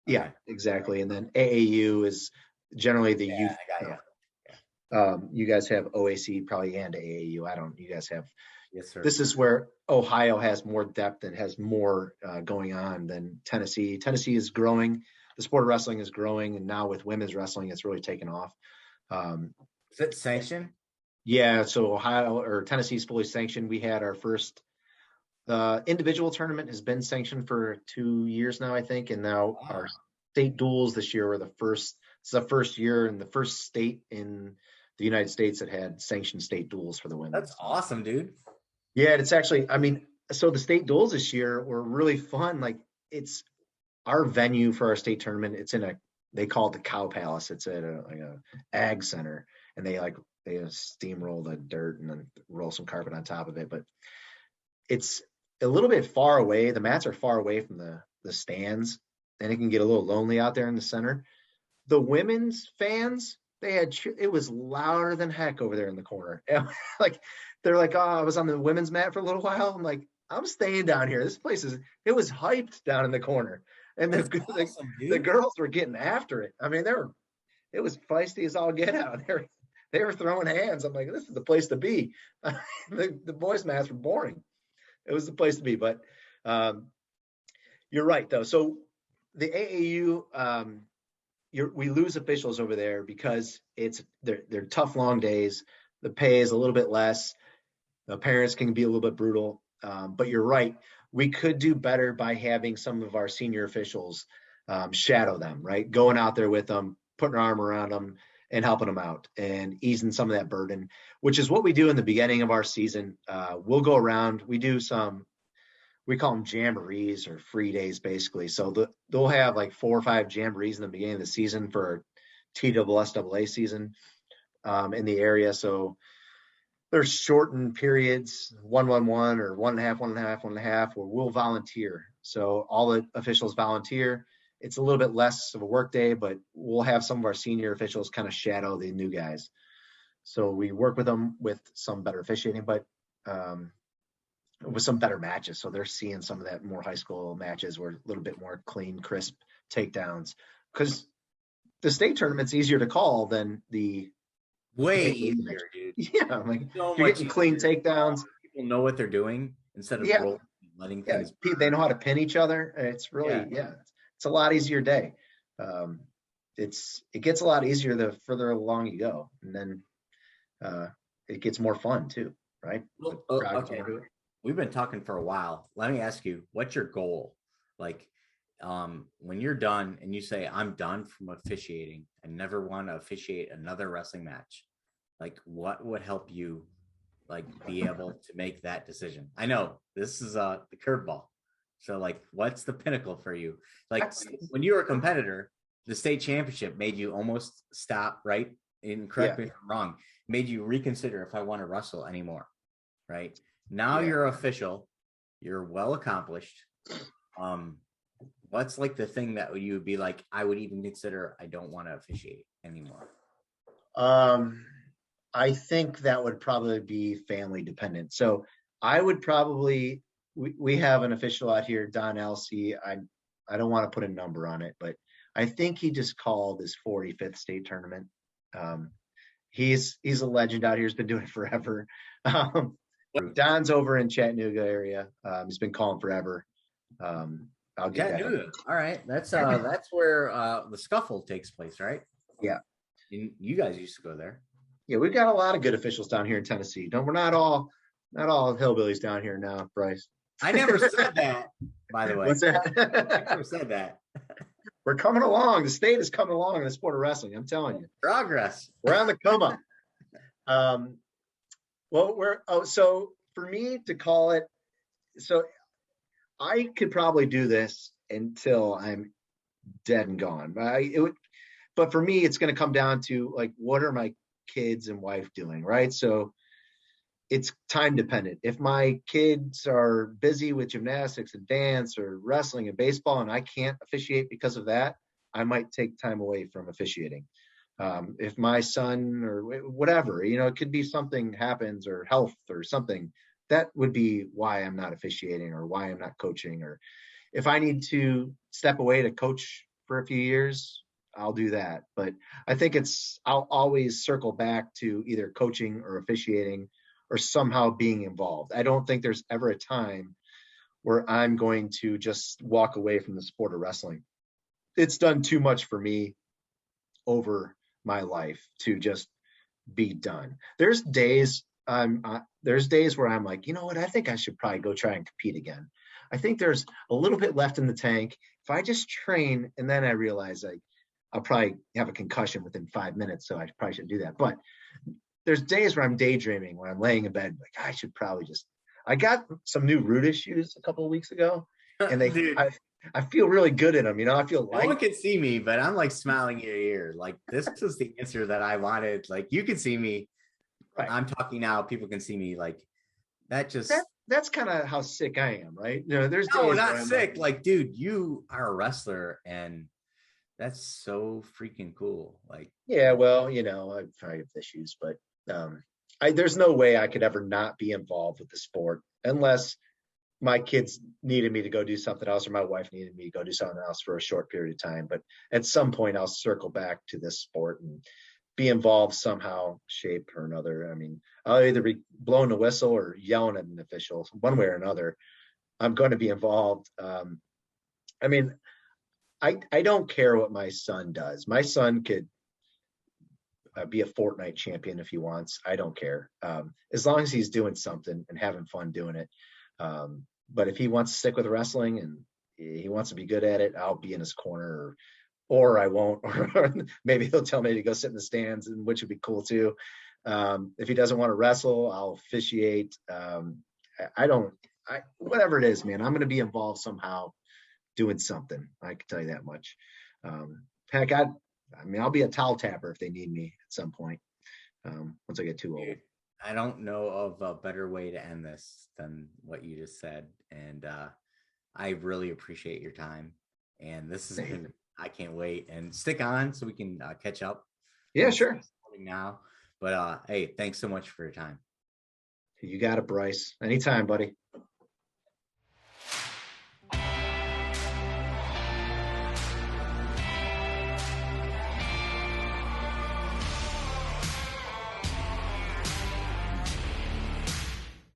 Yeah, exactly. And then AAU is generally the youth. I got you. You guys have OAC probably and AAU. You guys have. Yes, sir. This is where Ohio has more depth and has more going on than Tennessee. Tennessee is growing. The sport of wrestling is growing. And now with women's wrestling, it's really taken off. Is it sanctioned? Yeah. So Ohio or Tennessee is fully sanctioned. We had our first individual tournament has been sanctioned for 2 years now, I think. And now our state duels this year were it's the first year and the first state in the United States that had sanctioned state duels for the women. That's awesome, dude. Yeah, it's actually, so the state duels this year were really fun. Like, it's our venue for our state tournament. It's they call it the Cow Palace. It's at a ag center, and they steamroll the dirt and then roll some carpet on top of it. But it's a little bit far away. The mats are far away from the stands, and it can get a little lonely out there in the center. The women's fans, it was louder than heck over there in the corner. Like, they're like, oh, I was on the women's mat for a little while. I'm like, I'm staying down here. This place it was hyped down in the corner. And the girls were getting after it. I mean, it was feisty as all get out. They were throwing hands. I'm like, this is the place to be. The boys' mats were boring. It was the place to be. But you're right, though. So the AAU, we lose officials over there because they're tough, long days. The pay is a little bit less. The parents can be a little bit brutal, but you're right. We could do better by having some of our senior officials shadow them, right? Going out there with them, putting our arm around them and helping them out and easing some of that burden, which is what we do in the beginning of our season. We'll go around, we call them jamborees or free days, basically. So they'll have like 4 or 5 jamborees in the beginning of the season for TSSAA season in the area. So there's shortened periods, 1-1-1 or 1.5, 1.5, 1.5, where we'll volunteer. So all the officials volunteer. It's a little bit less of a work day, but we'll have some of our senior officials kind of shadow the new guys. So we work with them with some better officiating, but with some better matches. So they're seeing some of that more high school matches where a little bit more clean, crisp takedowns. Because the state tournament's easier to call than the way easier, dude. Yeah, I'm like so you're getting clean takedowns. People know what they're doing instead of rolling, letting things. They know how to pin each other. It's really it's a lot easier day. It gets a lot easier the further along you go, and then it gets more fun too, right? Okay. We've been talking for a while. Let me ask you, what's your goal? Like, when you're done and you say, I'm done from officiating, I never want to officiate another wrestling match. Like, what would help you like be able to make that decision? I know this is the curveball. So like, what's the pinnacle for you? Like when you were a competitor, the state championship made you almost stop, right? And correct me if I'm wrong, made you reconsider if I want to wrestle anymore, right? Now you're official, you're well accomplished. What's like the thing that you would be like, I would even consider I don't want to officiate anymore? I think that would probably be family dependent. So I would probably, we have an official out here, Don Elsey. I don't want to put a number on it, but I think he just called his 45th state tournament. He's a legend out here. He's been doing it forever. Don's over in Chattanooga area. He's been calling forever. I'll get Chattanooga. All right. That's where the scuffle takes place, right? Yeah. And you guys used to go there. Yeah, we've got a lot of good officials down here in Tennessee. We're not all hillbillies down here now, Bryce. I never said that, by the way. What's that? I never said that. We're coming along. The state is coming along in the sport of wrestling. I'm telling you. Progress. We're on the come up. So for me to call it, so I could probably do this until I'm dead and gone. But for me, it's going to come down to like, what are my kids and wife doing, right? So it's time dependent. If my kids are busy with gymnastics and dance or wrestling and baseball, and I can't officiate because of that, I might take time away from officiating. If my son or whatever, it could be something happens or health or something, that would be why I'm not officiating or why I'm not coaching. Or if I need to step away to coach for a few years, I'll do that. But I think I'll always circle back to either coaching or officiating or somehow being involved. I don't think there's ever a time where I'm going to just walk away from the sport of wrestling. It's done too much for me over my life to just be done. There's days where I'm like, you know what? I think I should probably go try and compete again. I think there's a little bit left in the tank. If I just train, and then I realize I'll probably have a concussion within 5 minutes, so I probably shouldn't do that. But there's days where I'm daydreaming, where I'm laying in bed, like I should probably I got some new Rootis shoes a couple of weeks ago, and I feel really good in them. I feel light. No one can see me, but I'm like smiling ear to ear. Like this is the answer that I wanted. Like you can see me. Right. I'm talking now. People can see me. Like that's kind of how sick I am, right? There's days not sick. Like, dude, you are a wrestler, and that's so freaking cool. Like, yeah, well, I probably have issues, but there's no way I could ever not be involved with the sport unless my kids needed me to go do something else or my wife needed me to go do something else for a short period of time. But at some point I'll circle back to this sport and be involved somehow, shape or another. I mean, I'll either be blowing the whistle or yelling at an official, one way or another. I'm going to be involved. I don't care what my son does. My son could be a Fortnite champion if he wants. I don't care. As long as he's doing something and having fun doing it. But if he wants to stick with wrestling and he wants to be good at it, I'll be in his corner, or I won't, or maybe he'll tell me to go sit in the stands, which would be cool too. If he doesn't want to wrestle, I'll officiate. Whatever it is, man, I'm going to be involved somehow doing something. I can tell you that much. Heck, I'll be a towel tapper if they need me at some point. Once I get too old. I don't know of a better way to end this than what you just said. And I really appreciate your time. And this is been, I can't wait, and stick on so we can catch up. Yeah, sure. Now, but hey, thanks so much for your time. You got it, Bryce. Anytime, buddy.